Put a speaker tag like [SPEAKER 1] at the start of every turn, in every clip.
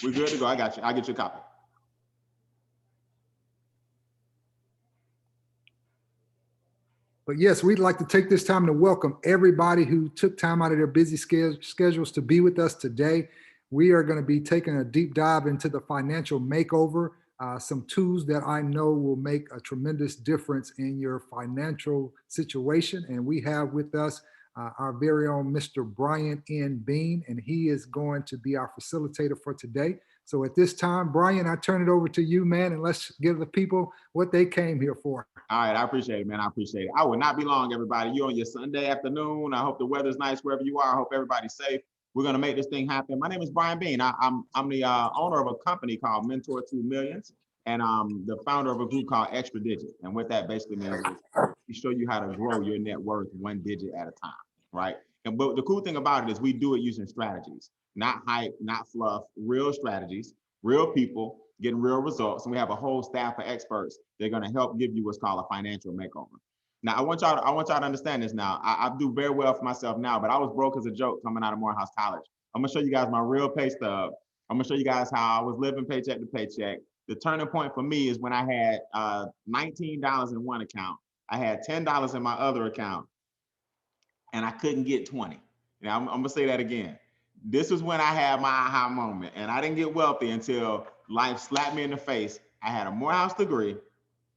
[SPEAKER 1] We're good to go. I got you. I'll get you a copy.
[SPEAKER 2] But yes, we'd like to take this time to welcome everybody who took time out of their busy schedules to be with us today. We are going to be taking a deep dive into the financial makeover, some tools that I know will make a tremendous difference in your financial situation. And we have with us our very own Mr. Brian N. Bean, and he is going to be our facilitator for today. So at this time, Brian, I turn it over to you, man, and let's give the people what they came here for.
[SPEAKER 1] All right, I appreciate it, man. I appreciate it. I will not be long, everybody. You on your Sunday afternoon. I hope the weather's nice wherever you are. I hope everybody's safe. We're gonna make this thing happen. My name is Brian Bean. I'm the owner of a company called Mentor 2 Millions, and I'm the founder of a group called Extra Digit. And what that basically means is we show you how to grow your net worth one digit at a time, right? And but the cool thing about it is we do it using strategies, not hype, not fluff, real strategies, real people getting real results. And we have a whole staff of experts. They're going to help give you what's called a financial makeover. Now, I want y'all to understand this now. I do very well for myself now, but I was broke as a joke coming out of Morehouse College. I'm going to show you guys my real pay stub. I'm going to show you guys how I was living paycheck to paycheck. The turning point for me is when I had $19 in one account. I had $10 in my other account, and I couldn't get 20. Now, I'm going to say that again. This was when I had my aha moment, and I didn't get wealthy until life slapped me in the face. I had a Morehouse degree,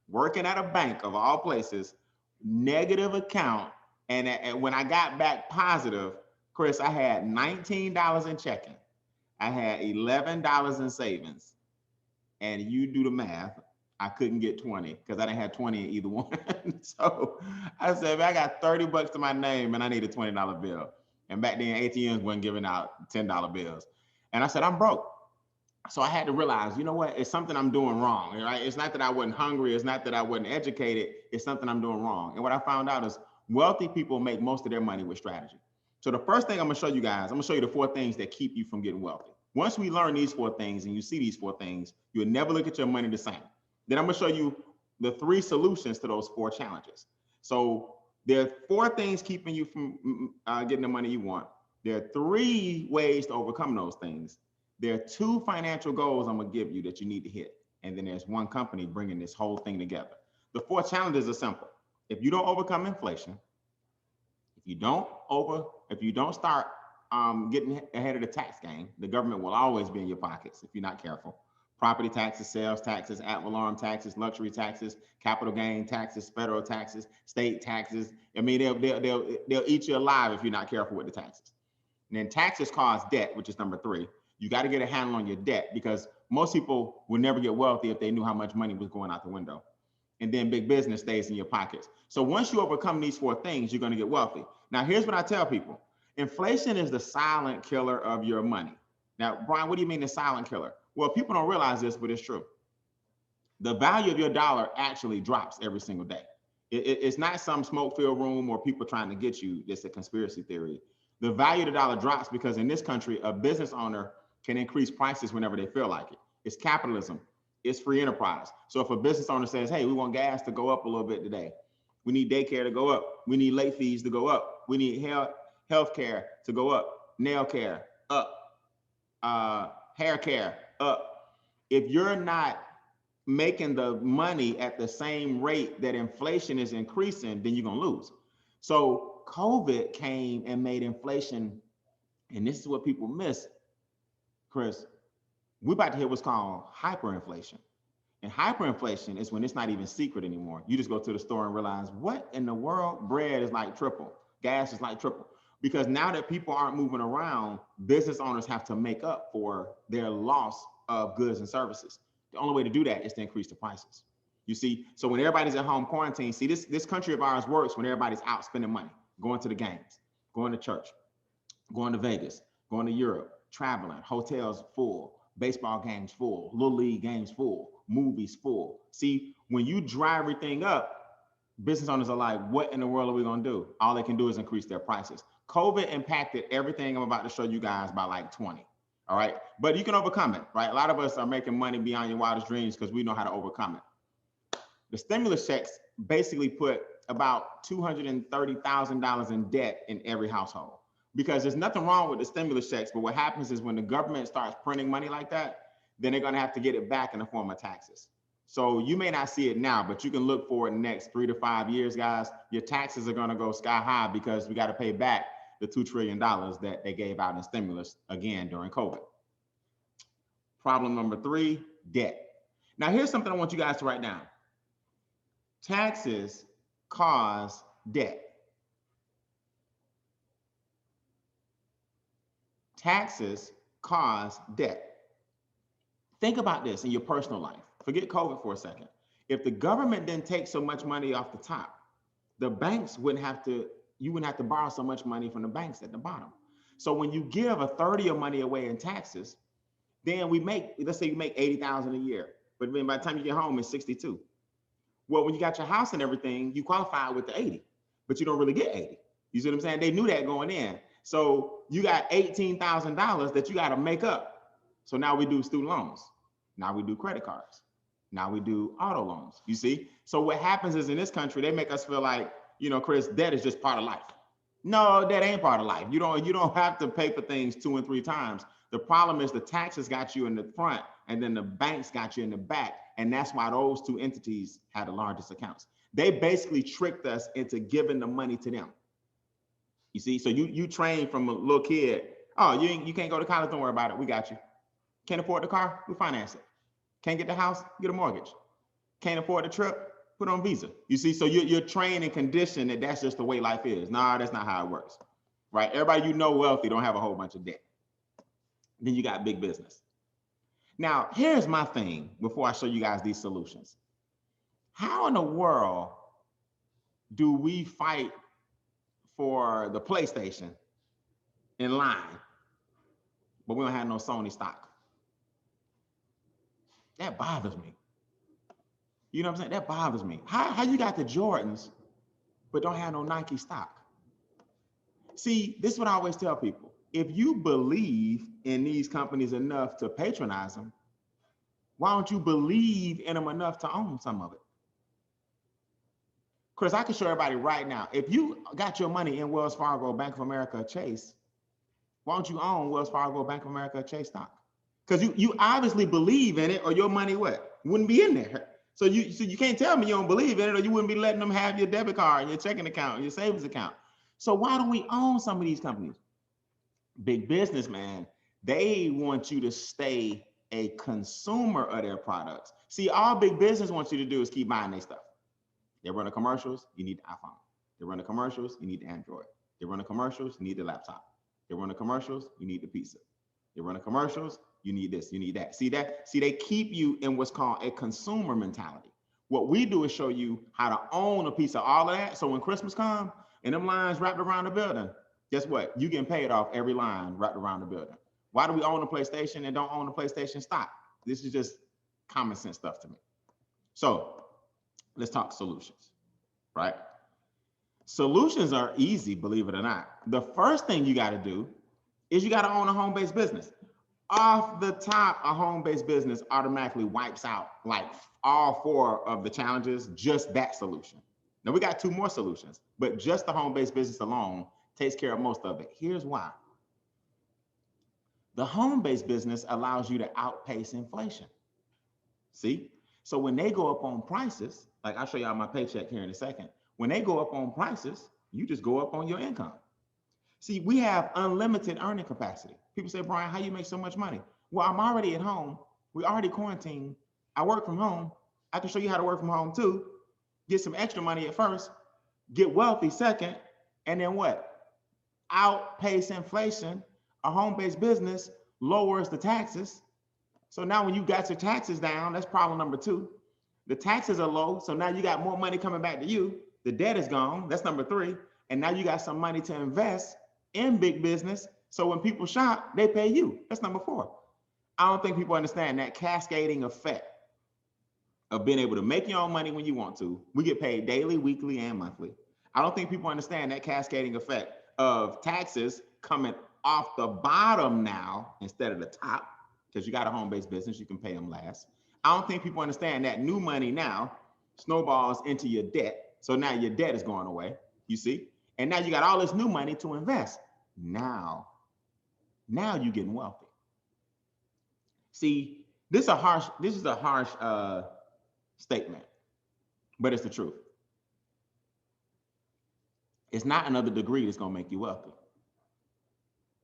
[SPEAKER 1] working at a bank of all places, negative account, and when I got back positive, Chris, I had $19 in checking. I had $11 in savings, and you do the math. I couldn't get 20 because I didn't have 20 in either one. So I said, man, I got 30 bucks to my name and I need a $20 bill. And back then, ATMs weren't giving out $10 bills. And I said, I'm broke. So I had to realize, you know what? It's something I'm doing wrong, right? It's not that I wasn't hungry. It's not that I wasn't educated. It's something I'm doing wrong. And what I found out is wealthy people make most of their money with strategy. So the first thing I'm gonna show you guys, I'm gonna show you the 4 things that keep you from getting wealthy. Once we learn these 4 things and you see these 4 things, you'll never look at your money the same. Then I'm gonna show you the 3 solutions to those 4 challenges. So there are 4 things keeping you from getting the money you want. There are 3 ways to overcome those things. There are 2 financial goals I'm gonna give you that you need to hit. And then there's 1 company bringing this whole thing together. The 4 challenges are simple. If you don't overcome inflation, if you don't start getting ahead of the tax game, the government will always be in your pockets if you're not careful. Property taxes, sales taxes, ad valorem taxes, luxury taxes, capital gain taxes, federal taxes, state taxes. I mean, they'll eat you alive if you're not careful with the taxes. And then taxes cause debt, which is number 3. You got to get a handle on your debt because most people would never get wealthy if they knew how much money was going out the window. And then big business stays in your pockets. So once you overcome these 4 things, you're going to get wealthy. Now, here's what I tell people. Inflation is the silent killer of your money. Now, Brian, what do you mean the silent killer? Well, people don't realize this, but it's true. The value of your dollar actually drops every single day. It's not some smoke-filled room or people trying to get you. It's a conspiracy theory. The value of the dollar drops because in this country, a business owner can increase prices whenever they feel like it. It's capitalism. It's free enterprise. So if a business owner says, hey, we want gas to go up a little bit today. We need daycare to go up. We need late fees to go up. We need health care to go up. Nail care up. Hair care up. If you're not making the money at the same rate that inflation is increasing, then you're going to lose. So COVID came and made inflation, and this is what people miss, Chris. We're about to hit what's called hyperinflation. And hyperinflation is when it's not even secret anymore. You just go to the store and realize, what in the world? Bread is like triple. Gas is like triple. Because now that people aren't moving around, business owners have to make up for their loss of goods and services. The only way to do that is to increase the prices. You see, so when everybody's at home quarantine, see, this country of ours works when everybody's out spending money, going to the games, going to church, going to Vegas, going to Europe, traveling, hotels full, baseball games full, little league games full, movies full. See, when you dry everything up, business owners are like, what in the world are we gonna do? All they can do is increase their prices. COVID impacted everything I'm about to show you guys by like 20. All right, but you can overcome it, right? A lot of us are making money beyond your wildest dreams because we know how to overcome it. The stimulus checks basically put about $230,000 in debt in every household. because there's nothing wrong with the stimulus checks. But what happens is when the government starts printing money like that, then they're going to have to get it back in the form of taxes. So you may not see it now, but you can look for it in the next 3 to 5 years, guys. Your taxes are going to go sky high because we got to pay back the $2 trillion that they gave out in stimulus again during COVID. Problem number 3, debt. Now, here's something I want you guys to write down. Taxes cause debt. Taxes cause debt. Think about this in your personal life. Forget COVID for a second. If the government didn't take so much money off the top, the banks wouldn't have to, you wouldn't have to borrow so much money from the banks at the bottom. So when you give a third of your money away in taxes, then we make, let's say you make 80,000 a year, but by the time you get home, it's 62. Well, when you got your house and everything, you qualify with the 80, but you don't really get 80. You see what I'm saying? They knew that going in. So you got $18,000 that you got to make up. So now we do student loans. Now we do credit cards. Now we do auto loans. You see? So what happens is in this country, they make us feel like, you know, Chris, debt is just part of life. No, that ain't part of life. You don't have to pay for things 2 and 3 times. The problem is the taxes got you in the front and then the banks got you in the back. And that's why those 2 entities had the largest accounts. They basically tricked us into giving the money to them. You see, so you train from a little kid. Oh, you can't go to college. Don't worry about it. We got you. Can't afford the car? We finance it. Can't get the house? Get a mortgage. Can't afford the trip? Put on Visa. You see, so you're trained and conditioned that that's just the way life is. Nah, that's not how it works, right? Everybody you know wealthy don't have a whole bunch of debt. Then you got big business. Now, here's my thing before I show you guys these solutions. How in the world do we fight for the PlayStation in line, but we don't have no Sony stock? That bothers me. You know what I'm saying? That bothers me. How you got the Jordans, but don't have no Nike stock? See, this is what I always tell people. If you believe in these companies enough to patronize them, why don't you believe in them enough to own some of it? Chris, I can show everybody right now. If you got your money in Wells Fargo, Bank of America, Chase, why don't you own Wells Fargo, Bank of America, Chase stock? Because you obviously believe in it, or your money wouldn't be in there. So you can't tell me you don't believe in it, or you wouldn't be letting them have your debit card, your checking account, your savings account. So why don't we own some of these companies? Big business, man, they want you to stay a consumer of their products. See, all big business wants you to do is keep buying their stuff. They run the commercials, you need the iPhone. They run the commercials, you need the Android. They run the commercials, you need the laptop. They run the commercials, you need the pizza. They run the commercials, you need this, you need that. See that? See, they keep you in what's called a consumer mentality. What we do is show you how to own a piece of all of that. So when Christmas comes and them lines wrapped around the building, guess what? You getting paid off every line wrapped around the building. Why do we own a PlayStation and don't own the PlayStation stock? This is just common sense stuff to me. So let's talk solutions, right? Solutions are easy, believe it or not. The first thing you got to do is you got to own a home-based business. Off the top, a home-based business automatically wipes out like all 4 of the challenges, just that solution. Now we got 2 more solutions, but just the home-based business alone takes care of most of it. Here's why. The home-based business allows you to outpace inflation. See? So when they go up on prices, like I'll show y'all my paycheck here in a second. When they go up on prices, you just go up on your income. See, we have unlimited earning capacity. People say, Brian, how you make so much money? Well, I'm already at home. We already quarantined. I work from home. I can show you how to work from home too. Get some extra money at first, get wealthy second, and then what? Outpace inflation. A home-based business lowers the taxes. So now when you got your taxes down, that's problem number 2. The taxes are low, so now you got more money coming back to you. The debt is gone. That's number 3. And now you got some money to invest in big business. So when people shop, they pay you. That's number 4. I don't think people understand that cascading effect of being able to make your own money when you want to. We get paid daily, weekly, and monthly. I don't think people understand that cascading effect of taxes coming off the bottom now instead of the top, because you got a home-based business, you can pay them last. I don't think people understand that new money now snowballs into your debt. So now your debt is going away, you see? And now you got all this new money to invest. Now you're getting wealthy. See, this is a harsh statement, but it's the truth. It's not another degree that's gonna make you wealthy.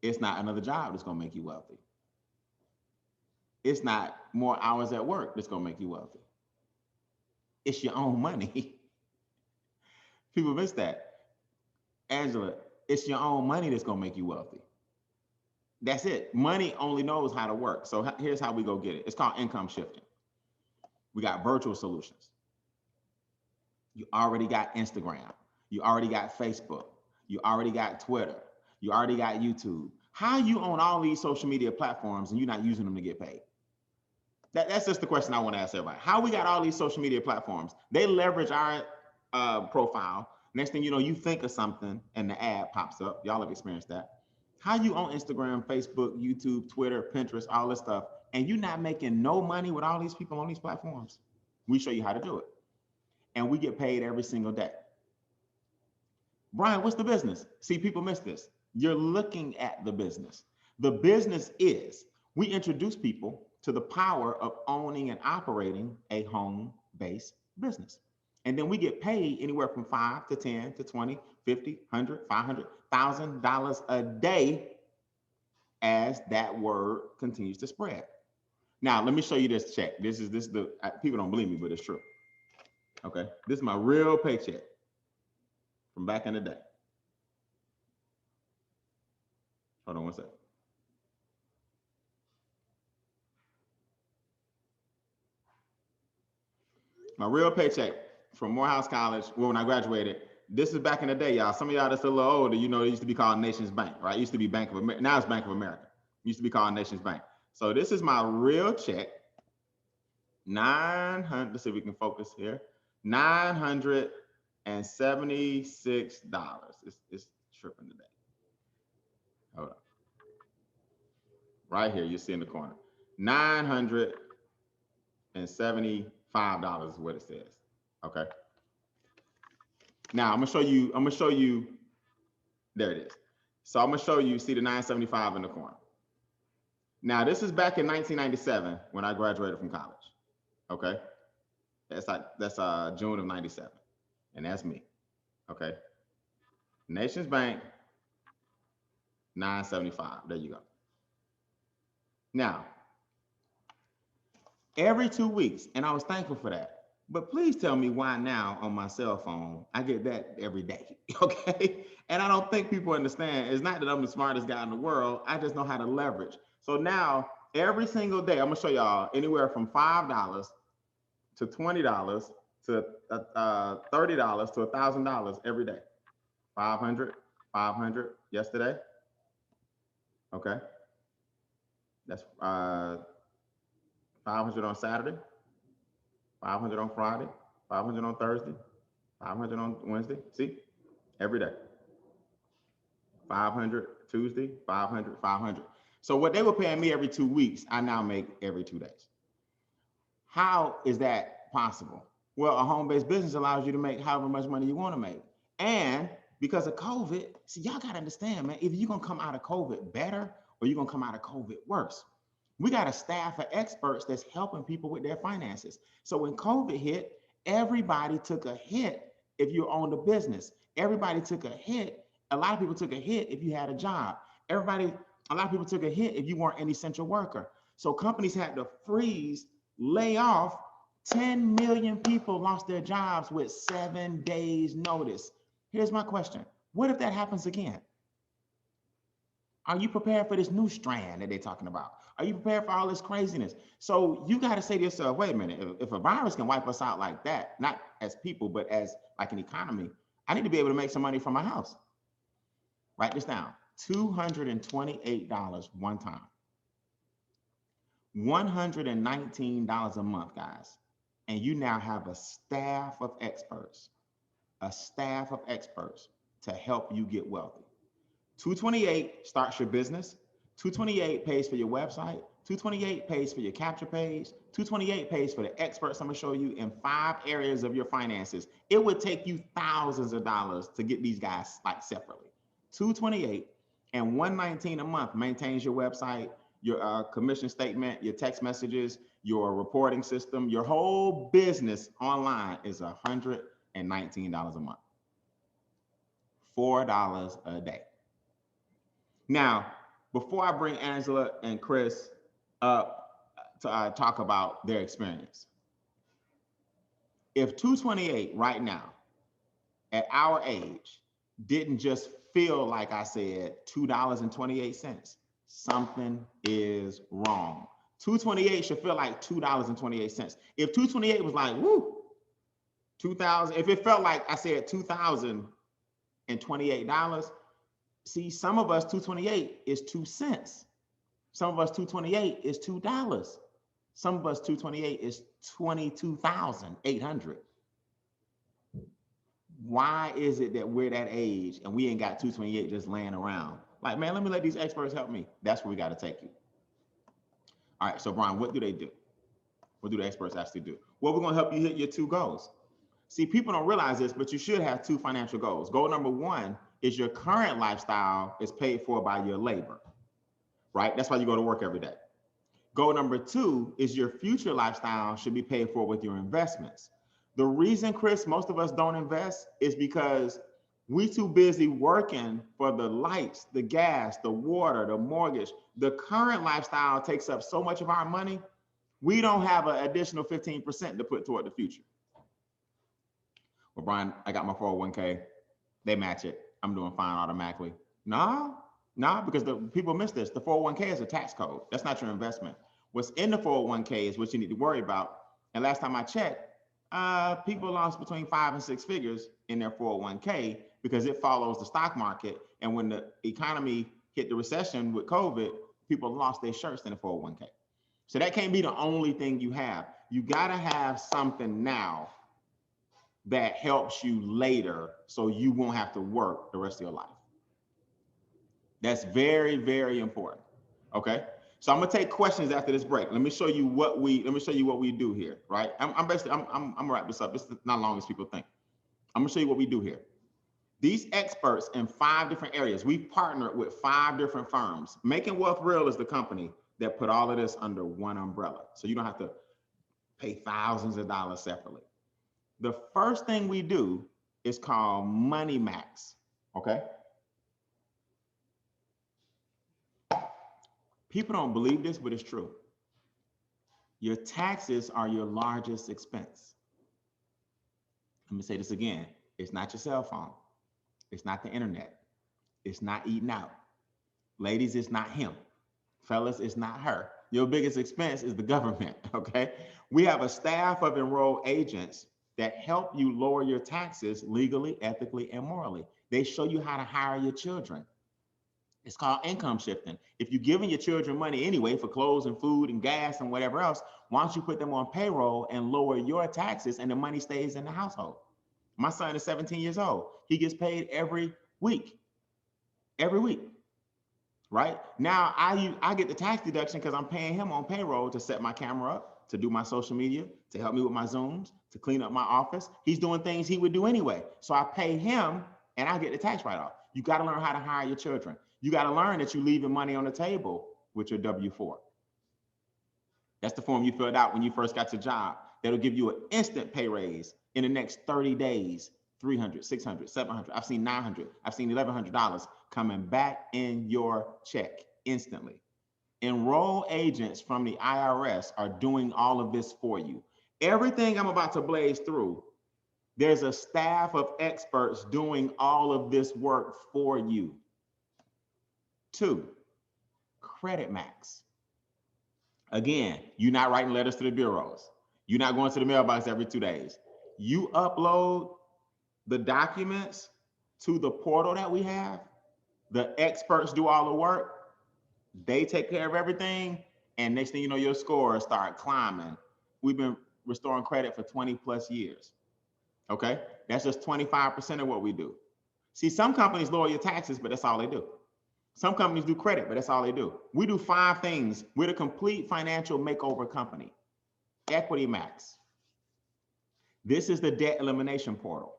[SPEAKER 1] It's not another job that's gonna make you wealthy. It's not more hours at work that's gonna make you wealthy. It's your own money. People miss that. Angela, it's your own money that's gonna make you wealthy. That's it. Money only knows how to work. So here's how we go get it. It's called income shifting. We got virtual solutions. You already got Instagram. You already got Facebook. You already got Twitter. You already got YouTube. How you own all these social media platforms and you're not using them to get paid? That's just the question I want to ask everybody. How we got all these social media platforms? They leverage our profile. Next thing you know, you think of something and the ad pops up. Y'all have experienced that. How you own Instagram, Facebook, YouTube, Twitter, Pinterest, all this stuff, and you're not making no money with all these people on these platforms? We show you how to do it. And we get paid every single day. Brian, what's the business? See, people miss this. You're looking at the business. The business is we introduce people to the power of owning and operating a home-based business. And then we get paid anywhere from $5 to $10 to $20, $50, $100, $500, $1,000 a day as that word continues to spread. Now, let me show you this check. This is the people don't believe me, but it's true. Okay, this is my real paycheck from back in the day. Hold on one second. My real paycheck from Morehouse College, well, when I graduated, this is back in the day, y'all. Some of y'all that's a little older, you know, it used to be called Nations Bank, right? It used to be Bank of America. Now it's Bank of America. It used to be called Nations Bank. So this is my real check. 900, let's see if we can focus here. $976. It's tripping today. Hold on. Right here, you see in the corner. $975 is what it says. Okay. Now I'm gonna show you, there it is. So I'm gonna show you, see the 975 in the corner. Now this is back in 1997 when I graduated from college. Okay. That's June of 97. And that's me. Okay. Nations Bank, 975. There you go. Now, every 2 weeks, and I was thankful for that. But please tell me why now on my cell phone, I get that every day, okay? And I don't think people understand. It's not that I'm the smartest guy in the world. I just know how to leverage. So now, every single day, I'm gonna show y'all anywhere from $5 to $20 to $30 to $1,000 every day. 500, 500 yesterday. Okay. That's 500 on Saturday, 500 on Friday, 500 on Thursday, 500 on Wednesday. See, every day. 500 Tuesday, 500, 500. So what they were paying me every 2 weeks, I now make every 2 days. How is that possible? Well, a home-based business allows you to make however much money you want to make. And because of COVID, see, y'all got to understand, man, either you're going to come out of COVID better or you're going to come out of COVID worse. We got a staff of experts that's helping people with their finances. So when COVID hit, everybody took a hit if you owned a business. Everybody took a hit. A lot of people took a hit if you had a job. A lot of people took a hit if you weren't an essential worker. So companies had to freeze, lay off. 10 million people lost their jobs with 7 days notice. Here's my question. What if that happens again? Are you prepared for this new strand that they're talking about? Are you prepared for all this craziness? So you got to say to yourself, wait a minute, if a virus can wipe us out like that, not as people, but as like an economy, I need to be able to make some money from my house. Write this down, $228 one time. $119 a month, guys. And you now have a staff of experts to help you get wealthy. $228 starts your business. $228 pays for your website. $228 pays for your capture page. $228 pays for the experts I'm gonna show you in 5 areas of your finances. It would take you thousands of dollars to get these guys like separately. $228, and $119 a month maintains your website, your commission statement, your text messages, your reporting system, your whole business online is $119 a month. $4 a day. Now, before I bring Angela and Chris up to talk about their experience, if 228 right now at our age didn't just feel like I said $2.28, something is wrong. 228 should feel like $2.28. If 228 was like, woo, 2000, if it felt like I said $2,028, see, some of us 228 is 2 cents. Some of us 228 is $2. Some of us 228 is 22,800. Why is it that we're that age and we ain't got 228 just laying around? Like, man, let me let these experts help me. That's where we got to take you. All right, so Brian, what do they do? What do the experts actually do? Well, we're going to help you hit your 2 goals. See, people don't realize this, but you should have 2 financial goals. Goal number 1 is your current lifestyle is paid for by your labor, right? That's why you go to work every day. Goal number 2 is your future lifestyle should be paid for with your investments. The reason, Chris, most of us don't invest is because we too busy working for the lights, the gas, the water, the mortgage. The current lifestyle takes up so much of our money, we don't have an additional 15% to put toward the future. Well, Brian, I got my 401k. They match it. I'm doing fine automatically. No, because the people miss this. The 401k is a tax code. That's not your investment. What's in the 401k is what you need to worry about. And last time I checked, people lost between 5 and 6 figures in their 401k because it follows the stock market. And when the economy hit the recession with COVID, people lost their shirts in the 401k. So that can't be the only thing you have. You got to have something now that helps you later so you won't have to work the rest of your life. That's very, very important. Okay. So I'm gonna take questions after this break. Let me show you what we do here, right? I'm gonna wrap this up. This is not long as people think. I'm gonna show you what we do here. These experts in 5 different areas, we partnered with 5 different firms. Making Wealth Real is the company that put all of this under one umbrella. So you don't have to pay thousands of dollars separately. The first thing we do is called Money Max, okay? People don't believe this, but it's true. Your taxes are your largest expense. Let me say this again. It's not your cell phone. It's not the internet. It's not eating out. Ladies, it's not him. Fellas, it's not her. Your biggest expense is the government, okay? We have a staff of enrolled agents that help you lower your taxes legally, ethically, and morally. They show you how to hire your children. It's called income shifting. If you're giving your children money anyway for clothes and food and gas and whatever else, why don't you put them on payroll and lower your taxes and the money stays in the household? My son is 17 years old. He gets paid every week, right? Now I get the tax deduction because I'm paying him on payroll to set my camera up, to do my social media, to help me with my Zooms, to clean up my office. He's doing things he would do anyway. So I pay him and I get the tax write-off. You got to learn how to hire your children. You got to learn that you're leaving money on the table with your W-4. That's the form you filled out when you first got your job. That'll give you an instant pay raise in the next 30 days, 300, 600, 700. I've seen 900. I've seen $1,100 coming back in your check instantly. Enroll agents from the IRS are doing all of this for you. Everything I'm about to blaze through, there's a staff of experts doing all of this work for you. 2, Credit Max. Again, you're not writing letters to the bureaus. You're not going to the mailbox every 2 days. You upload the documents to the portal that we have. The experts do all the work. They take care of everything. And next thing you know, your scores start climbing. We've been restoring credit for 20 plus years. Okay, that's just 25% of what we do. See, some companies lower your taxes, but that's all they do. Some companies do credit, but that's all they do. We do 5 things. We're the complete financial makeover company. Equity Max. This is the debt elimination portal.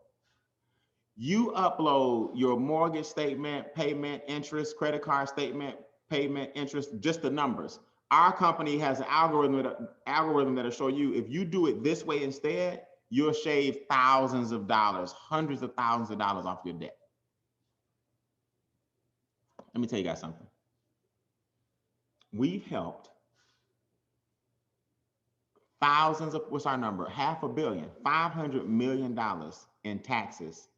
[SPEAKER 1] You upload your mortgage statement, payment, interest, credit card statement, payment, interest, just the numbers. Our company has an algorithm that'll show you if you do it this way instead, you'll shave thousands of dollars, hundreds of thousands of dollars off your debt. Let me tell you guys something. We've helped thousands of, what's our number? $500 million, $500 million in taxes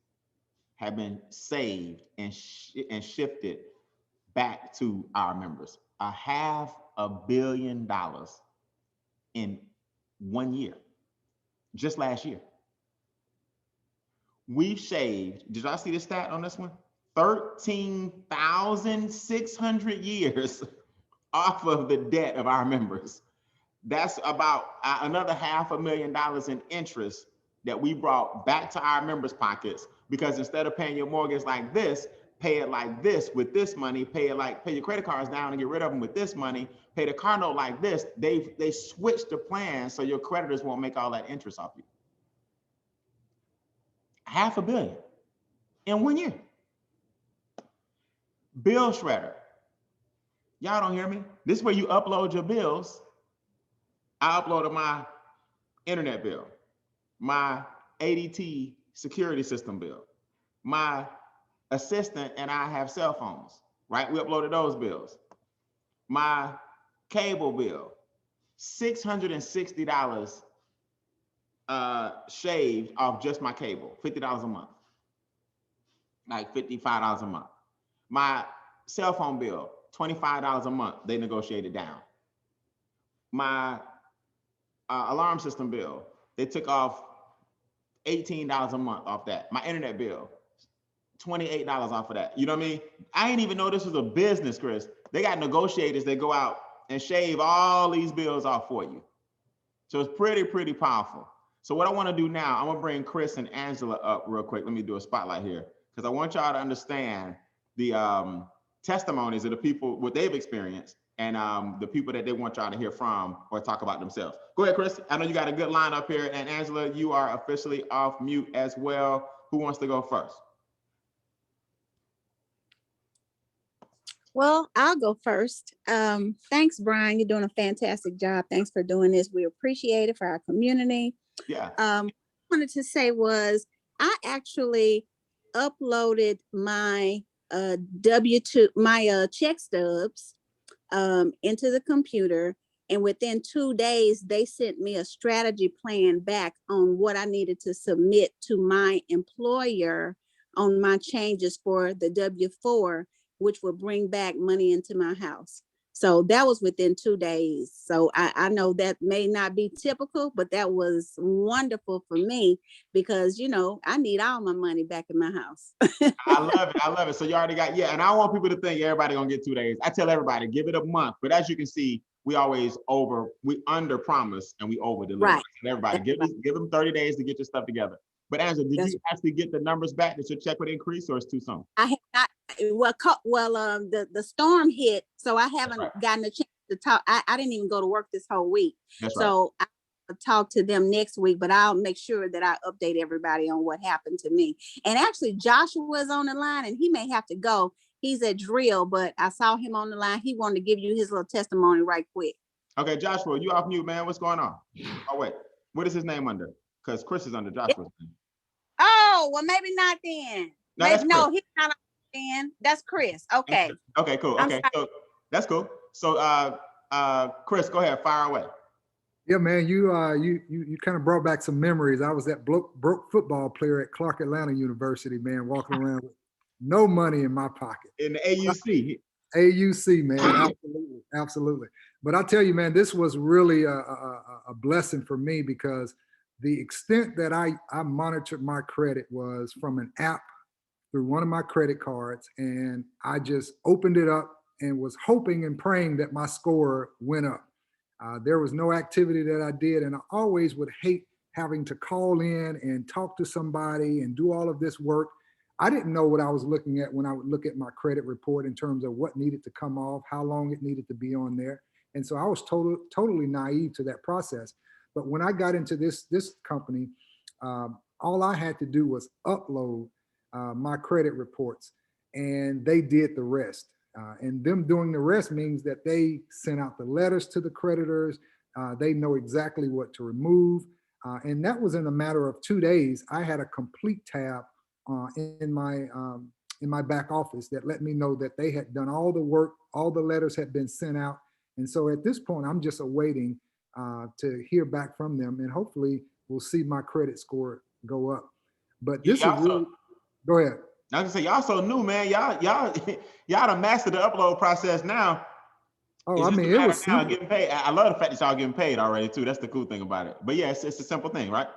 [SPEAKER 1] have been saved and shifted back to our members. $500 million in 1 year, just last year. We've shaved, did y'all see the stat on this one? 13,600 years off of the debt of our members. That's about another $500 million in interest that we brought back to our members' pockets, because instead of paying your mortgage like this, pay it like this with this money, pay your credit cards down and get rid of them with this money, pay the car note like this. They switched the plan so your creditors won't make all that interest off you. $500 million in 1 year. Bill shredder. Y'all don't hear me? This is where you upload your bills. I uploaded my internet bill, my ADT security system bill, my assistant and I have cell phones, right? We uploaded those bills. My cable bill, $660 shaved off just my cable, $50 a month, like $55 a month. My cell phone bill, $25 a month, they negotiated down. My alarm system bill, they took off $18 a month off that. My internet bill, $28 off of that. You know what I mean? I didn't even know this was a business, Chris. They got negotiators that go out and shave all these bills off for you. So it's pretty powerful. So what I want to do now, I'm gonna bring Chris and Angela up real quick. Let me do a spotlight here, because I want y'all to understand the testimonies of the people, what they've experienced, and the people that they want y'all to hear from or talk about themselves. Go ahead, Chris. I know you got a good line up here, and Angela, you are officially off mute as well. Who wants to go first?
[SPEAKER 3] Well, I'll go first. Thanks, Brian. You're doing a fantastic job. Thanks for doing this. We appreciate it for our community.
[SPEAKER 1] Yeah.
[SPEAKER 3] What I wanted to say was I actually uploaded my W-2, my check stubs into the computer. And within 2 days, they sent me a strategy plan back on what I needed to submit to my employer on my changes for the W-4, which will bring back money into my house. So that was within 2 days. So I know that may not be typical, but that was wonderful for me because, you know, I need all my money back in my house.
[SPEAKER 1] I love it. I love it. So you already got, yeah. And I want people to think everybody gonna get 2 days. I tell everybody, give it a month. But as you can see, we under promise and we over deliver.
[SPEAKER 3] Right.
[SPEAKER 1] And everybody, give them 30 days to get your stuff together. But Angela, did you actually get the numbers back? Did your check would increase, or it's too soon?
[SPEAKER 3] I have not. Well, the storm hit, so I haven't gotten a chance to talk. I didn't even go to work this whole week.
[SPEAKER 1] That's
[SPEAKER 3] so right. I'll talk to them next week, but I'll make sure that I update everybody on what happened to me. And actually, Joshua is on the line, and he may have to go. He's at drill, but I saw him on the line. He wanted to give you his little testimony right quick.
[SPEAKER 1] Okay, Joshua, you off mute, man. What's going on? Oh, wait. What is his name under? Because Chris is under Joshua's name.
[SPEAKER 3] Oh, well, maybe not then. No, he's not then. That's Chris. Okay.
[SPEAKER 1] Okay, cool. Okay, so that's cool. So Chris, go ahead, fire away.
[SPEAKER 2] Yeah, man, you kind of brought back some memories. I was that broke football player at Clark Atlanta University, man, walking around with no money in my pocket.
[SPEAKER 1] In the AUC.
[SPEAKER 2] AUC, man, absolutely. But I tell you, man, this was really a blessing for me, because the extent that I monitored my credit was from an app through one of my credit cards, and I just opened it up and was hoping and praying that my score went up. There was no activity that I did, and I always would hate having to call in and talk to somebody and do all of this work. I didn't know what I was looking at when I would look at my credit report in terms of what needed to come off, how long it needed to be on there. And so I was totally naive to that process. But when I got into this company, all I had to do was upload my credit reports, and they did the rest. And them doing the rest means that they sent out the letters to the creditors. They know exactly what to remove. And that was in a matter of 2 days. I had a complete tab in my back office that let me know that they had done all the work, all the letters had been sent out. And so at this point, I'm just awaiting to hear back from them, and hopefully we'll see my credit score go up. But this is really, go ahead.
[SPEAKER 1] I was gonna say, y'all so new, man. Y'all done mastered the upload process now.
[SPEAKER 2] Oh,
[SPEAKER 1] It's
[SPEAKER 2] I
[SPEAKER 1] just
[SPEAKER 2] mean,
[SPEAKER 1] a
[SPEAKER 2] it
[SPEAKER 1] matter
[SPEAKER 2] was
[SPEAKER 1] now
[SPEAKER 2] simple.
[SPEAKER 1] getting paid. I love the fact that y'all getting paid already too. That's the cool thing about it. But yeah, it's a simple thing, right?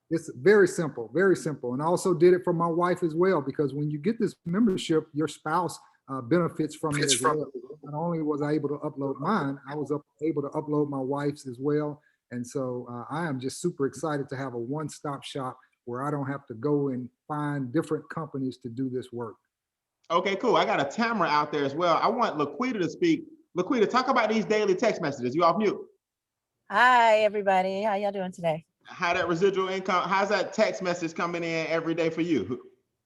[SPEAKER 2] It's very simple, very simple. And I also did it for my wife as well, because when you get this membership, your spouse benefits from it as well. Not only was I able to upload mine, I was able to upload my wife's as well. And so I am just super excited to have a one-stop shop where I don't have to go and find different companies to do this work.
[SPEAKER 1] Okay, cool. I got a Tamara out there as well. I want Laquita to speak. Laquita, talk about these daily text messages. You off mute?
[SPEAKER 4] Hi, everybody. How y'all doing today?
[SPEAKER 1] How that residual income, how's that text message coming in every day for you?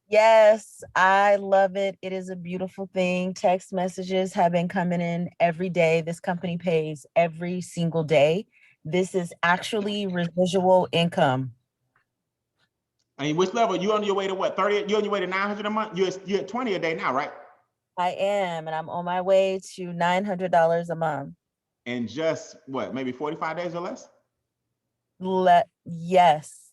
[SPEAKER 4] Yes, I love it. It is a beautiful thing. Text messages have been coming in every day. This company pays every single day. This is actually residual income.
[SPEAKER 1] I mean, which level? You on your way to what? 30? You on your way to 900 a month? You're at 20 a day now, right?
[SPEAKER 4] I am, and I'm on my way to $900 a month.
[SPEAKER 1] In just what, maybe 45 days or less?
[SPEAKER 4] Yes.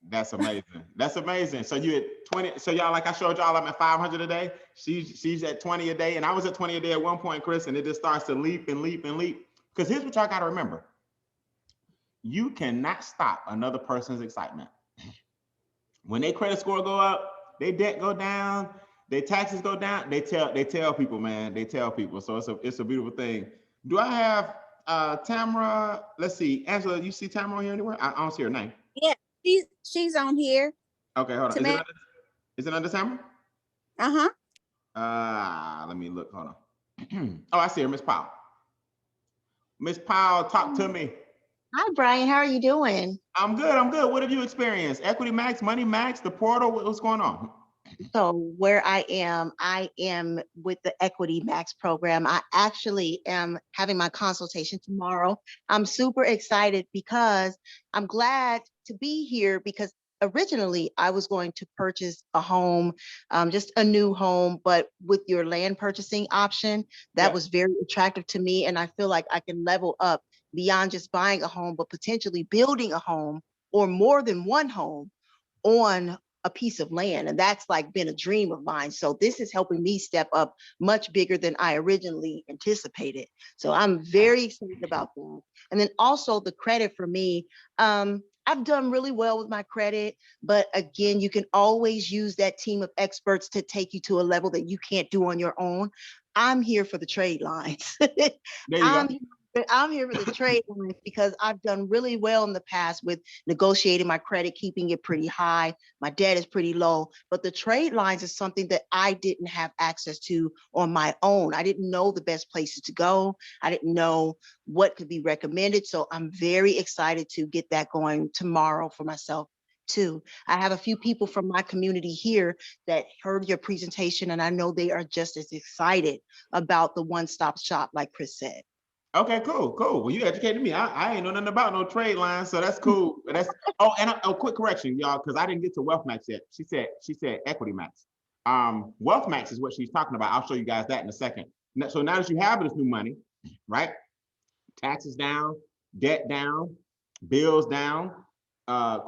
[SPEAKER 1] That's amazing. That's amazing. So you at 20. So y'all, like I showed y'all, I'm at 500 a day. She's at 20 a day, and I was at 20 a day at one point, Chris, and it just starts to leap and leap and leap. Because here's what y'all got to remember: you cannot stop another person's excitement. When their credit score go up, their debt go down, their taxes go down. They tell people, man. They tell people. So it's a beautiful thing. Do I have Tamara? Let's see, Angela. You see Tamara here anywhere? I don't see her name.
[SPEAKER 3] Yeah, she's on here.
[SPEAKER 1] Okay, hold on. Is it under Tamara?
[SPEAKER 3] Uh-huh.
[SPEAKER 1] Let me look. Hold on. Oh, I see her, Miss Powell. Miss Powell, talk to me.
[SPEAKER 5] Hi, Brian. How are you doing?
[SPEAKER 1] I'm good. I'm good. What have you experienced? Equity Max, Money Max, the portal. What's going on?
[SPEAKER 5] So where I am with the Equity Max program. I actually am having my consultation tomorrow. I'm super excited because I'm glad to be here, because originally I was going to purchase a home, just a new home, but with your land purchasing option, that was very attractive to me. And I feel like I can level up beyond just buying a home, but potentially building a home or more than one home on a piece of land. And that's like been a dream of mine. So this is helping me step up much bigger than I originally anticipated. So I'm very excited about that. And then also the credit for me, I've done really well with my credit, but again, you can always use that team of experts to take you to a level that you can't do on your own. I'm here for the trade lines.
[SPEAKER 1] There you go.
[SPEAKER 5] I'm here for the trade lines because I've done really well in the past with negotiating my credit, keeping it pretty high. My debt is pretty low, but the trade lines is something that I didn't have access to on my own. I didn't know the best places to go. I didn't know what could be recommended. So I'm very excited to get that going tomorrow for myself too. I have a few people from my community here that heard your presentation, and I know they are just as excited about the one-stop shop, like Chris said.
[SPEAKER 1] Okay, cool. Well, you educated me. I ain't know nothing about no trade lines, so that's cool. That's quick correction, y'all, because I didn't get to Wealth Max yet. She said Equity Max. Wealth Max is what she's talking about. I'll show you guys that in a second. So now that you have this new money, right? Taxes down, debt down, bills down,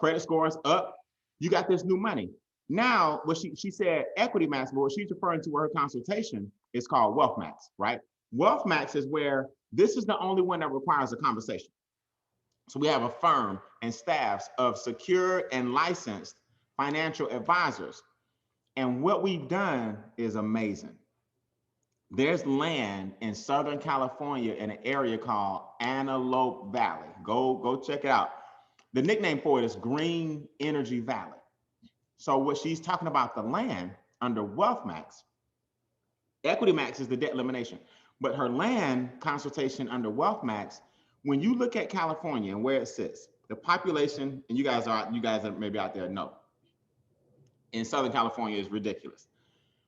[SPEAKER 1] credit scores up. You got this new money. Now, what she said Equity Max, but what she's referring to her consultation is called Wealth Max, right? Wealth Max is where this is the only one that requires a conversation. So we have a firm and staffs of secure and licensed financial advisors. And what we've done is amazing. There's land in Southern California in an area called Antelope Valley. Go check it out. The nickname for it is Green Energy Valley. So what she's talking about, the land under Wealth Max, Equity Max is the debt elimination. But her land consultation under Wealth Max, when you look at California and where it sits, the population, and you guys are maybe out there know, in Southern California is ridiculous.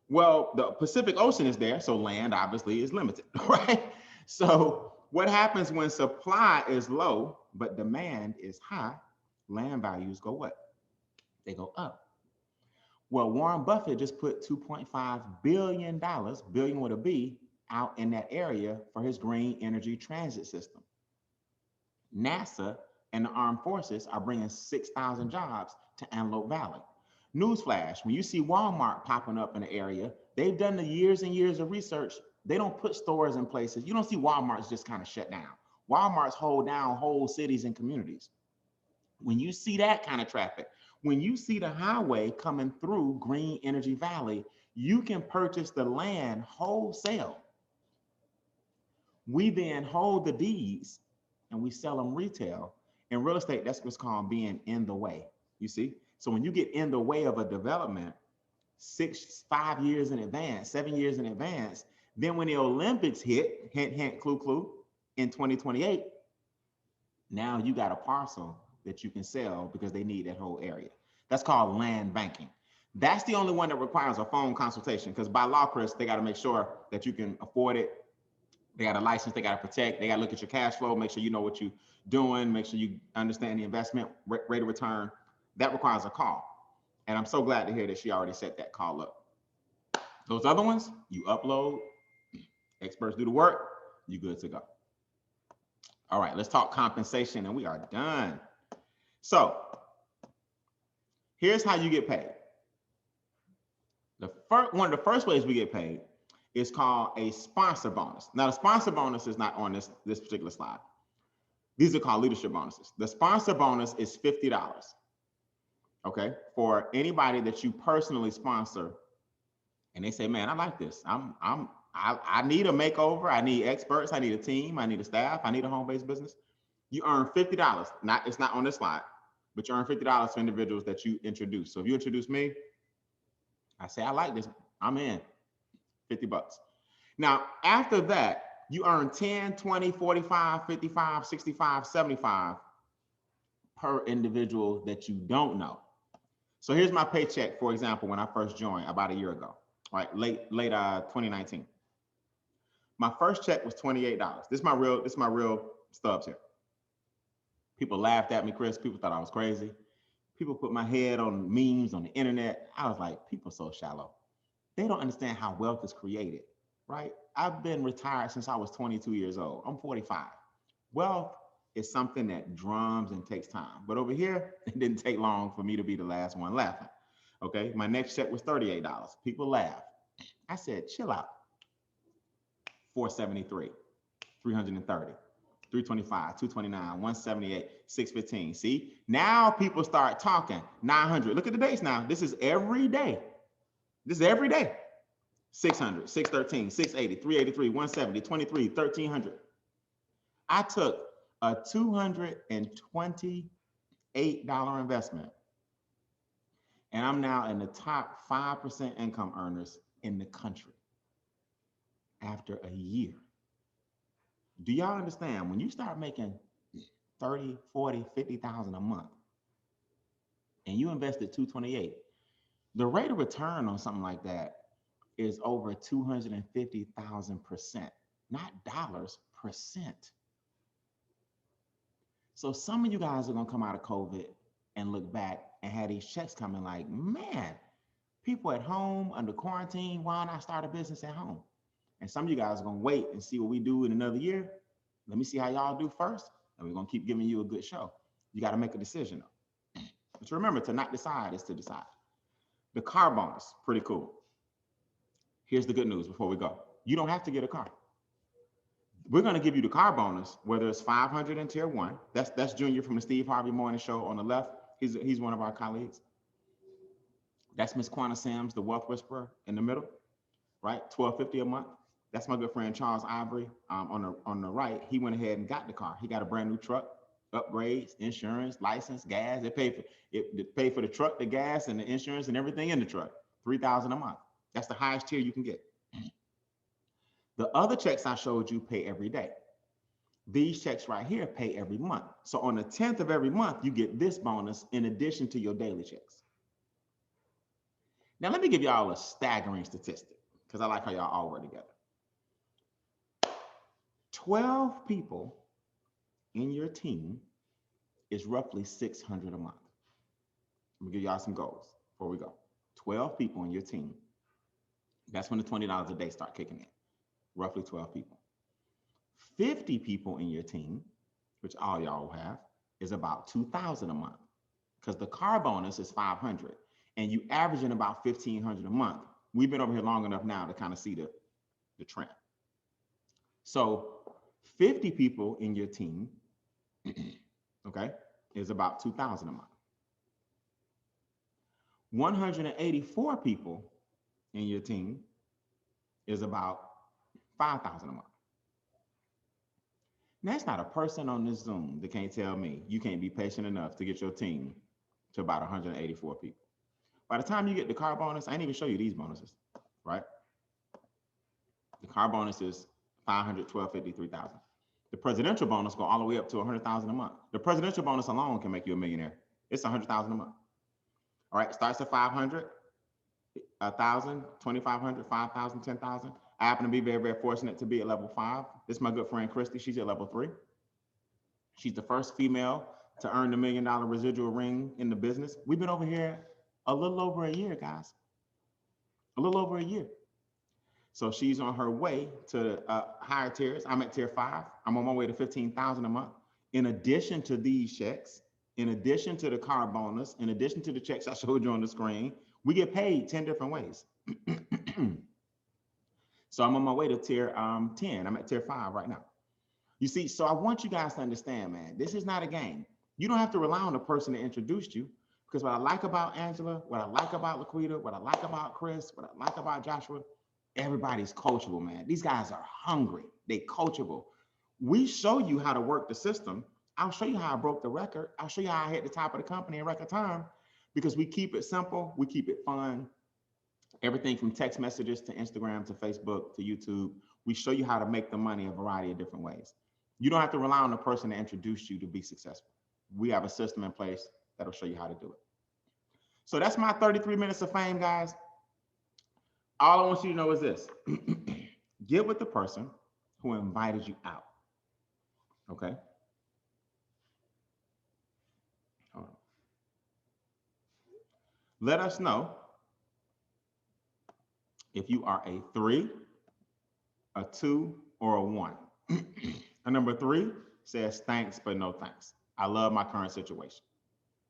[SPEAKER 1] Well, the Pacific Ocean is there, so land obviously is limited, right? So what happens when supply is low, but demand is high? Land values go what? They go up. Well, Warren Buffett just put $2.5 billion, billion with a B, out in that area for his green energy transit system. NASA and the armed forces are bringing 6,000 jobs to Antelope Valley. Newsflash, when you see Walmart popping up in the area, they've done the years and years of research. They don't put stores in places. You don't see Walmart's just kind of shut down. Walmart's hold down whole cities and communities. When you see that kind of traffic, when you see the highway coming through Green Energy Valley, you can purchase the land wholesale. We then hold the deeds and we sell them retail. In real estate, that's what's called being in the way, you see? So when you get in the way of a development, 5 years in advance, 7 years in advance, then when the Olympics hit, hint, hint, clue, clue, in 2028, now you got a parcel that you can sell because they need that whole area. That's called land banking. That's the only one that requires a phone consultation, because by law, Chris, they got to make sure that you can afford it. They got a license, they got to protect, they got to look at your cash flow, make sure you know what you're doing, make sure you understand the investment rate of return. That requires a call. And I'm so glad to hear that she already set that call up. Those other ones, you upload, experts do the work, you good to go. All right, let's talk compensation and we are done. So here's how you get paid. One of the first ways we get paid is called a sponsor bonus. Now the sponsor bonus is not on this particular slide. These are called leadership bonuses. The sponsor bonus is $50. Okay, for anybody that you personally sponsor, and they say, man, I like this. I need a makeover. I need experts. I need a team. I need a staff. I need a home-based business. You earn $50. It's not on this slide, but you earn $50 for individuals that you introduce. So if you introduce me, I say, I like this. I'm in. $50. Now, after that, you earn 10, 20, 45, 55, 65, 75 per individual that you don't know. So here's my paycheck, for example, when I first joined about a year ago, right? Late 2019. My first check was $28. This is my real stubs here. People laughed at me, Chris. People thought I was crazy. People put my head on memes on the internet. I was like, people so shallow. They don't understand how wealth is created, right? I've been retired since I was 22 years old. I'm 45. Wealth is something that drums and takes time. But over here, it didn't take long for me to be the last one laughing. Okay, my next check was $38. People laughed. I said, chill out. 473, 330, 325, 229, 178, 615. See, now people start talking. 900. Look at the dates now. This is every day. This is every day. 600, 613, 680, 383, 170, 23, 1300. I took a $228 investment, and I'm now in the top 5% income earners in the country after a year. Do y'all understand? When you start making 30, 40, 50,000 a month and you invested 228, the rate of return on something like that is over 250,000%, not dollars, percent. So some of you guys are gonna come out of COVID and look back and have these checks coming like, man, people at home under quarantine, why not start a business at home? And some of you guys are gonna wait and see what we do in another year. Let me see how y'all do first, and we're gonna keep giving you a good show. You gotta make a decision though. But remember, to not decide is to decide. The car bonus, pretty cool. Here's the good news before we go. You don't have to get a car. We're going to give you the car bonus, whether it's 500 in tier 1. That's Junior from the Steve Harvey Morning Show on the left. He's one of our colleagues. That's Miss Quanah Sims, the Wealth Whisperer, in the middle, right? $1,250 a month. That's my good friend Charles Ivory on the right. He went ahead and got the car. He got a brand new truck, upgrades, insurance, license, gas. It paid for the truck, the gas, and the insurance and everything in the truck. $3,000 a month. That's the highest tier you can get. The other checks I showed you pay every day. These checks right here pay every month. So on the 10th of every month, you get this bonus in addition to your daily checks. Now, let me give y'all a staggering statistic because I like how y'all all work together. 12 people in your team is roughly $600 a month. I'm gonna give y'all some goals before we go. 12 people in your team. That's when the $20 a day start kicking in. Roughly 12 people. 50 people in your team, which all y'all will have, is about $2,000 a month, because the car bonus is $500, and you averaging about $1,500 a month. We've been over here long enough now to kind of see the trend. So 50 people in your team, okay, is about $2,000 a month. 184 people in your team is about $5,000 a month. Now, that's not a person on this Zoom that can't tell me you can't be patient enough to get your team to about 184 people. By the time you get the car bonus, I didn't even show you these bonuses, right? The car bonus is 500, 1250, 3,000. The presidential bonus go all the way up to 100,000 a month. The presidential bonus alone can make you a millionaire. It's 100,000 a month. All right, starts at 500, 1,000, 2,500, 5,000, 10,000. I happen to be very, very fortunate to be at level 5. This is my good friend Christy. She's at level 3. She's the first female to earn the $1 million residual ring in the business. We've been over here a little over a year, guys. A little over a year. So she's on her way to higher tiers. I'm at tier 5. I'm on my way to 15,000 a month. In addition to these checks, in addition to the car bonus, in addition to the checks I showed you on the screen, we get paid 10 different ways. So I'm on my way to tier 10. I'm at tier 5 right now. You see, so I want you guys to understand, man, this is not a game. You don't have to rely on the person that introduced you, because what I like about Angela, what I like about Laquita, what I like about Chris, what I like about Joshua, everybody's coachable, man. These guys are hungry. They coachable. We show you how to work the system. I'll show you how I broke the record. I'll show you how I hit the top of the company in record time, because we keep it simple. We keep it fun. Everything from text messages to Instagram to Facebook to YouTube. We show you how to make the money a variety of different ways. You don't have to rely on the person that introduced you to be successful. We have a system in place that'll show you how to do it. So that's my 33 minutes of fame, guys. All I want you to know is this. Get with the person who invited you out. Okay? Hold on. Let us know if you are a 3, a 2, or a 1. A number 3 says thanks, but no thanks. I love my current situation.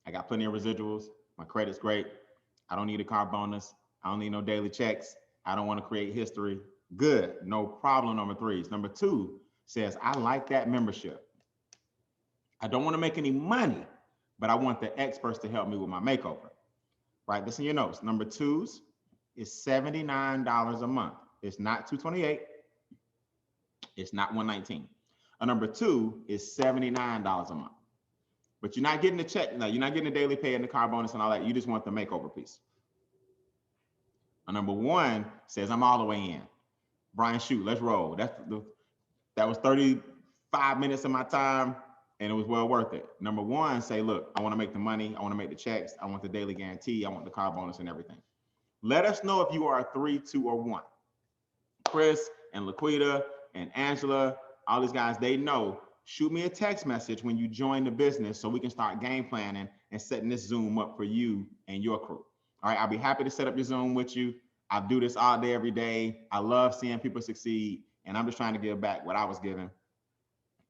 [SPEAKER 1] I got plenty of residuals. My credit's great. I don't need a car bonus. I don't need no daily checks. I don't want to create history. Good, no problem, number 3. Number 2 says, I like that membership. I don't want to make any money, but I want the experts to help me with my makeover. Write this in your notes. Number 2's is $79 a month. It's not $228. It's not $119. A number 2 is $79 a month. But you're not getting the check. No, you're not getting the daily pay and the car bonus and all that. You just want the makeover piece. A number 1 says, I'm all the way in. Brian, shoot, let's roll. That was 35 minutes of my time, and it was well worth it. Number 1 say, look, I want to make the money. I want to make the checks. I want the daily guarantee. I want the car bonus and everything. Let us know if you are a 3, 2, or 1. Chris and Laquita and Angela, all these guys, they know. Shoot me a text message when you join the business so we can start game planning and setting this Zoom up for you and your crew. All right, I'll be happy to set up your Zoom with you. I do this all day, every day. I love seeing people succeed, and I'm just trying to give back what I was given,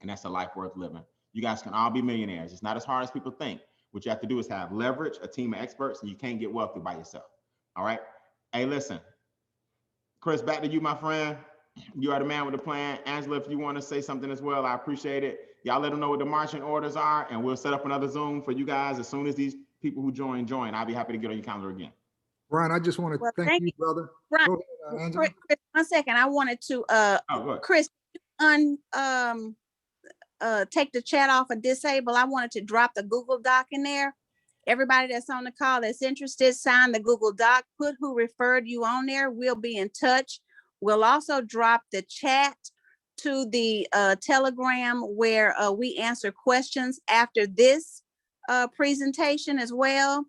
[SPEAKER 1] and that's a life worth living. You guys can all be millionaires. It's not as hard as people think. What you have to do is have leverage, a team of experts, and you can't get wealthy by yourself. All right? Hey, listen. Chris, back to you, my friend. You are the man with the plan. Angela, if you want to say something as well, I appreciate it. Y'all let them know what the marching orders are, and we'll set up another Zoom for you guys as soon as these people who join. I'll be happy to get on your calendar again.
[SPEAKER 2] Brian, I just want to thank you, brother.
[SPEAKER 3] Brian,
[SPEAKER 2] Go ahead, Angela.
[SPEAKER 3] Chris, 1 second. I wanted to Chris, take the chat off and disable. I wanted to drop the Google Doc in there. Everybody that's on the call that's interested, sign the Google Doc, put who referred you on there. We'll be in touch. We'll also drop the chat to the Telegram where we answer questions after this presentation as well.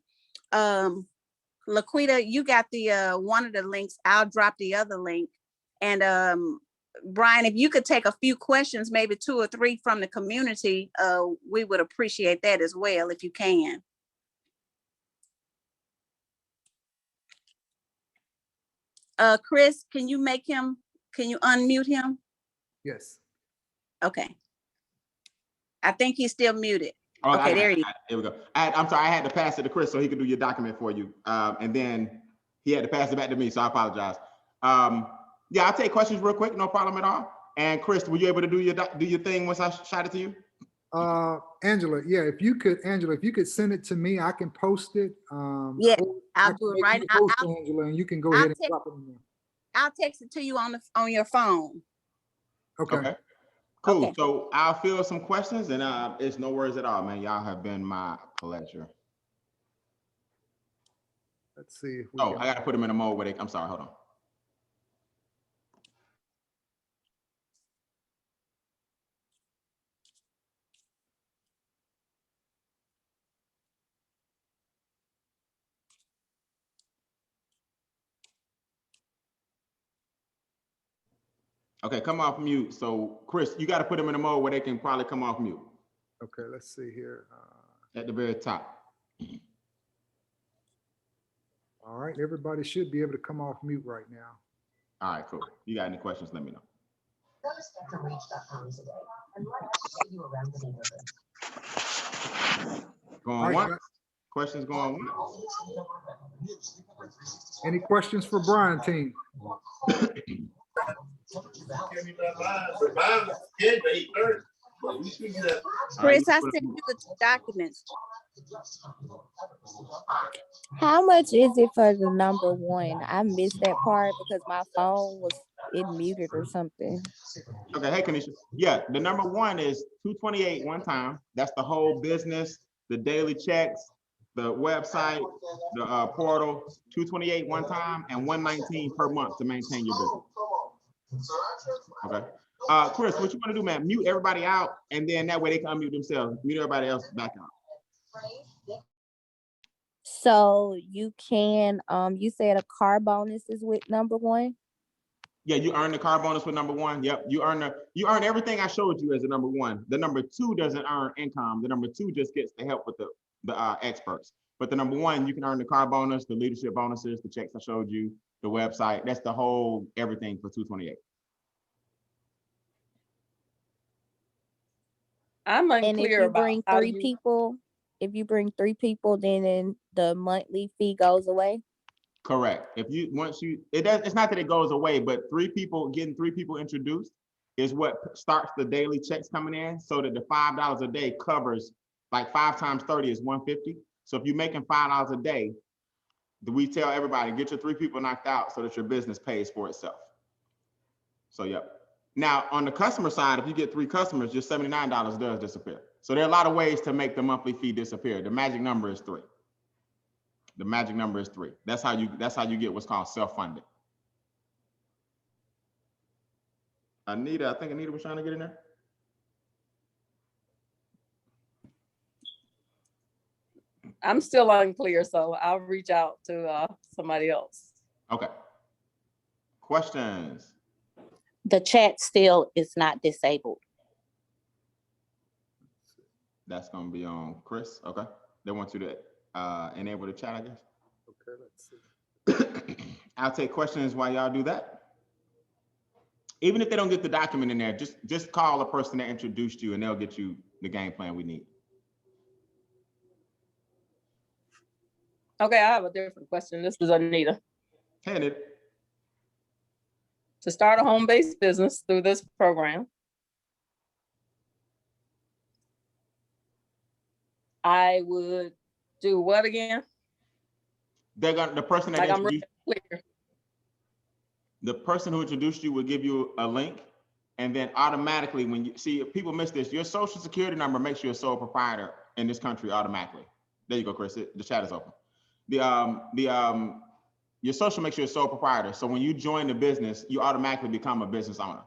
[SPEAKER 3] Laquita, you got the one of the links. I'll drop the other link. And Brian, if you could take a few questions, maybe 2 or 3 from the community, we would appreciate that as well, if you can. Chris, can you unmute him?
[SPEAKER 2] Yes.
[SPEAKER 3] Okay. I think he's still muted.
[SPEAKER 1] Oh,
[SPEAKER 3] Okay, there he is.
[SPEAKER 1] There we go. I'm sorry, I had to pass it to Chris so he could do your document for you. And then he had to pass it back to me, so I apologize. Yeah, I'll take questions real quick, no problem at all. And Chris, were you able to do your thing once I shot it to you?
[SPEAKER 2] Angela, yeah, if you could send it to me, I can post it.
[SPEAKER 3] Yeah,
[SPEAKER 2] or
[SPEAKER 3] I'll
[SPEAKER 2] I can
[SPEAKER 3] do it
[SPEAKER 2] make
[SPEAKER 3] right
[SPEAKER 2] you
[SPEAKER 3] now.
[SPEAKER 2] post, Angela, and you can go ahead and drop it in there.
[SPEAKER 3] I'll text it to you on your phone.
[SPEAKER 2] Okay.
[SPEAKER 1] Cool.
[SPEAKER 3] Okay.
[SPEAKER 1] So I'll fill some questions, and it's no worries at all, man. Y'all have been my pleasure.
[SPEAKER 2] Let's see if we
[SPEAKER 1] Oh,
[SPEAKER 2] can.
[SPEAKER 1] I got to put them in a mode where I'm sorry, hold on. Okay, come off mute. So Chris, you got to put them in a mode where they can probably come off mute.
[SPEAKER 2] Okay, let's see here.
[SPEAKER 1] At the very top.
[SPEAKER 2] All right, everybody should be able to come off mute right now.
[SPEAKER 1] All right, cool. You got any questions, let me know. Going once. Questions going once.
[SPEAKER 2] Any questions for Brian, team?
[SPEAKER 3] Chris, I sent you the documents.
[SPEAKER 6] How much is it for the number 1? I missed that part because my phone was muted or something.
[SPEAKER 1] Okay, hey Kanisha. Yeah, the number 1 is $228 one time. That's the whole business, the daily checks, the website, the portal, $228 one time, and $119 per month to maintain your business. Okay. Chris, what you want to do, man? Mute everybody out, and then that way they can unmute themselves. Mute everybody else back out.
[SPEAKER 6] So you can, you said a car bonus is with number 1?
[SPEAKER 1] Yeah, you earn the car bonus with number 1. Yep, you earn everything I showed you as a number 1. The number 2 doesn't earn income. The number 2 just gets the help with the experts. But the number 1, you can earn the car bonus, the leadership bonuses, the checks I showed you, the website. That's the whole everything for $228.
[SPEAKER 7] I'm unclear
[SPEAKER 6] and if you
[SPEAKER 7] about
[SPEAKER 6] bring
[SPEAKER 7] how
[SPEAKER 6] 3 people, then the monthly fee goes away.
[SPEAKER 1] Correct. It's not that it goes away, but getting three people introduced is what starts the daily checks coming in, so that the $5 a day covers, like 5 times 30 is 150. So if you're making $5 a day, we tell everybody, get your 3 people knocked out so that your business pays for itself. So, yep. Now, on the customer side, if you get 3 customers, your $79 does disappear. So there are a lot of ways to make the monthly fee disappear. The magic number is 3. The magic number is 3. That's how you get what's called self-funded. Anita, I think Anita was trying to get in there.
[SPEAKER 7] I'm still unclear, so I'll reach out to somebody else.
[SPEAKER 1] Okay. Questions?
[SPEAKER 6] The chat still is not disabled.
[SPEAKER 1] That's gonna be on Chris. Okay. They want you to enable the chat, I guess.
[SPEAKER 2] Okay, let's see.
[SPEAKER 1] I'll take questions while y'all do that. Even if they don't get the document in there, just call the person that introduced you and they'll get you the game plan we need.
[SPEAKER 7] Okay, I have a different question. This is Anita.
[SPEAKER 1] Hey, Anita.
[SPEAKER 7] To start a home-based business through this program, I would do what again?
[SPEAKER 1] The person that
[SPEAKER 7] Like I'm
[SPEAKER 1] introduced
[SPEAKER 7] really clear.
[SPEAKER 1] the person who introduced you will give you a link, and then automatically, when you see, if people miss this, your social security number makes you a sole proprietor in this country automatically. There you go, Chris. The chat is open. Your social makes you a sole proprietor. So when you join the business, you automatically become a business owner.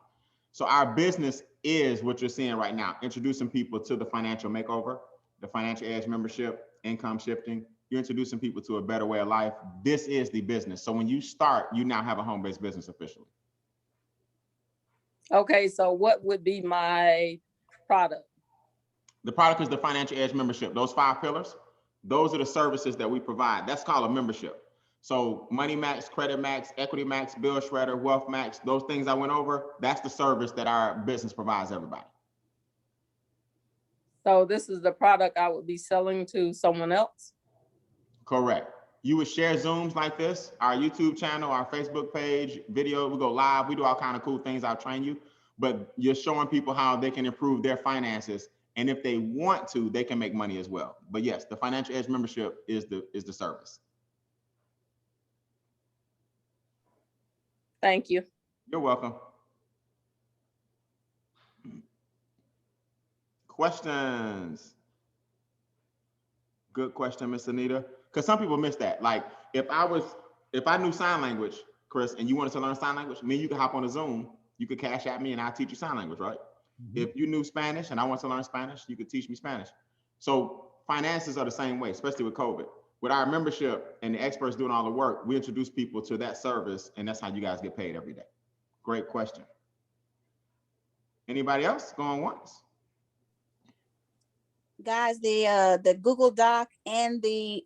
[SPEAKER 1] So our business is what you're seeing right now, introducing people to the financial makeover, the financial edge membership, income shifting, You're introducing people to a better way of life. This is the business. So when you start, you now have a home-based business officially.
[SPEAKER 7] Okay, so what would be my product?
[SPEAKER 1] The product is the Financial Edge membership. Those 5 pillars, those are the services that we provide. That's called a membership. So Money Max, Credit Max, Equity Max, Bill Shredder, Wealth Max, those things I went over, that's the service that our business provides everybody.
[SPEAKER 7] So this is the product I would be selling to someone else?
[SPEAKER 1] Correct. You would share Zooms like this, our YouTube channel, our Facebook page, video, we go live, we do all kind of cool things, I'll train you, but you're showing people how they can improve their finances. And if they want to, they can make money as well. But yes, the Financial Edge membership is the service.
[SPEAKER 7] Thank you.
[SPEAKER 1] You're welcome. Questions? Good question, Miss Anita. Because some people miss that. Like if I knew sign language, Chris, and you wanted to learn sign language, me and you could hop on a Zoom, you could cash at me and I'll teach you sign language, right? Mm-hmm. If you knew Spanish and I want to learn Spanish, you could teach me Spanish. So finances are the same way, especially with COVID. With our membership and the experts doing all the work, we introduce people to that service, and that's how you guys get paid every day. Great question. Anybody else going once?
[SPEAKER 3] Guys, the Google Doc and the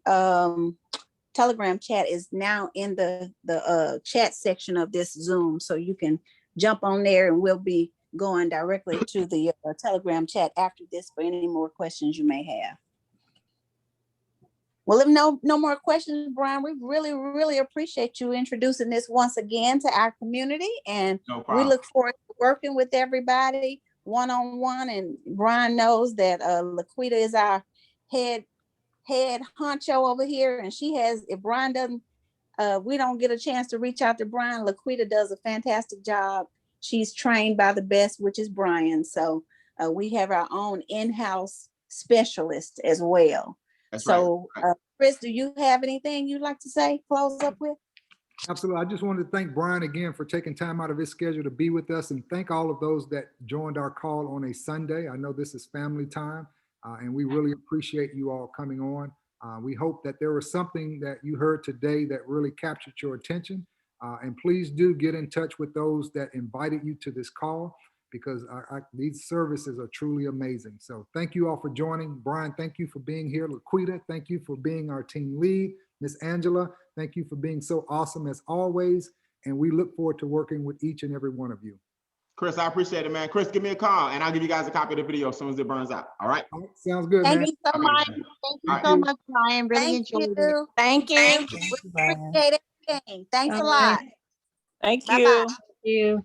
[SPEAKER 3] Telegram chat is now in the chat section of this Zoom, so you can jump on there, and we'll be going directly to the Telegram chat after this for any more questions you may have. Well, if no more questions, Brian, we really appreciate you introducing this once again to our community, and we look forward to working with everybody one-on-one. And Brian knows that Laquita is our head honcho over here, and she has, if Brian doesn't, we don't get a chance to reach out to Brian, Laquita does a fantastic job. She's trained by the best, which is Brian. So we have our own in-house specialist as well. That's so right. Chris, do you have anything you'd like to say, close up with?
[SPEAKER 2] Absolutely. I just wanted to thank Brian again for taking time out of his schedule to be with us, and thank all of those that joined our call on a Sunday. I know this is family time, and we really appreciate you all coming on. We hope that there was something that you heard today that really captured your attention. And please do get in touch with those that invited you to this call, because these services are truly amazing. So thank you all for joining. Brian, thank you for being here. Laquita, thank you for being our team lead. Miss Angela, thank you for being so awesome as always. And we look forward to working with each and every one of you.
[SPEAKER 1] Chris, I appreciate it, man. Chris, give me a call and I'll give you guys a copy of the video as soon as it burns out. All right?
[SPEAKER 2] All right, sounds good,
[SPEAKER 5] man.
[SPEAKER 2] Thank
[SPEAKER 5] you so much. Thank you so much, Brian. Really enjoyed it.
[SPEAKER 3] Thank you. We appreciate everything. Thanks a lot.
[SPEAKER 7] Thank
[SPEAKER 3] Bye-bye.
[SPEAKER 7] you. Thank you.